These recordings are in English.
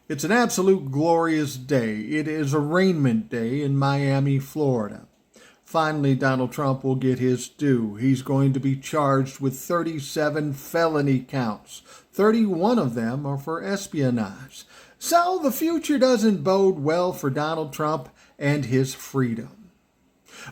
It's an absolute glorious day. It is arraignment day in Miami, Florida. Finally, Donald Trump will get his due. He's going to be charged with 37 felony counts. 31 of them are for espionage. So the future doesn't bode well for Donald Trump and his freedom.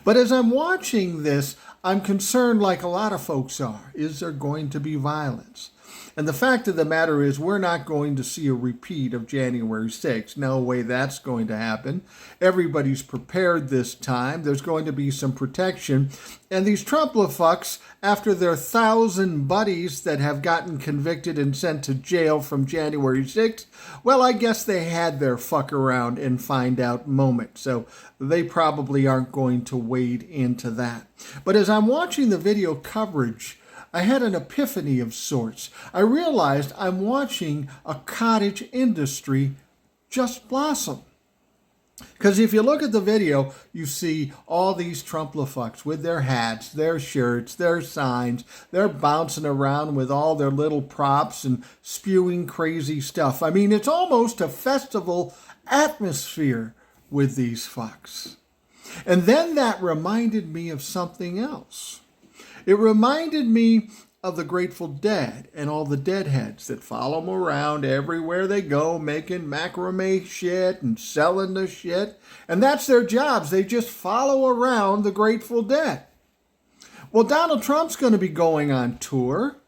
But as I'm watching this, I'm concerned like a lot of folks are. Is there going to be violence? And the fact of the matter is, we're not going to see a repeat of January 6th. No way that's going to happen. Everybody's prepared this time. There's going to be some protection. And these Trump-la-fucks, after their 1,000 buddies that have gotten convicted and sent to jail from January 6th, well, I guess they had their fuck around and find out moment. So they probably aren't going to wade into that. But as I'm watching the video coverage, I had an epiphany of sorts. I realized I'm watching a cottage industry just blossom. Because if you look at the video, you see all these Trump-la-fucks with their hats, their shirts, their signs. They're bouncing around with all their little props and spewing crazy stuff. I mean, it's almost a festival atmosphere with these fucks. And then that reminded me of something else. It reminded me of the Grateful Dead and all the deadheads that follow them around everywhere they go, making macrame shit and selling the shit. And that's their jobs. They just follow around the Grateful Dead. Well, Donald Trump's going to be going on tour.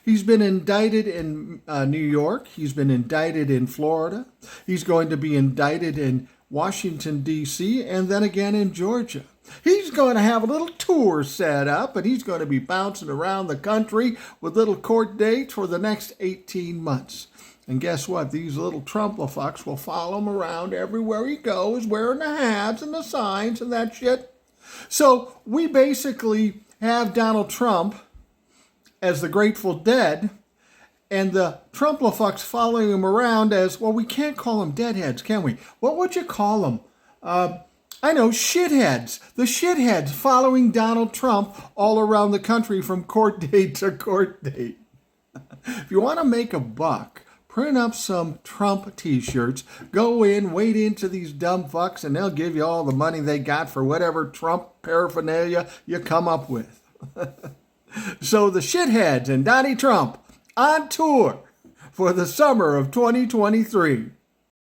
He's been indicted in New York. He's been indicted in Florida. He's going to be indicted in Washington, D.C., and then again in Georgia. He's going to have a little tour set up, and he's going to be bouncing around the country with little court dates for the next 18 months. And guess what? These little Trump-la-fucks will follow him around everywhere he goes, wearing the hats and the signs and that shit. So we basically have Donald Trump as the Grateful Dead, and the Trump-la-fucks following him around as, well, we can't call them deadheads, can we? What would you call them? I know, shitheads. The shitheads following Donald Trump all around the country from court date to court date. If you want to make a buck, print up some Trump t-shirts, go in, wade into these dumb fucks, and they'll give you all the money they got for whatever Trump paraphernalia you come up with. So the shitheads and Donnie Trump on tour for the summer of 2023.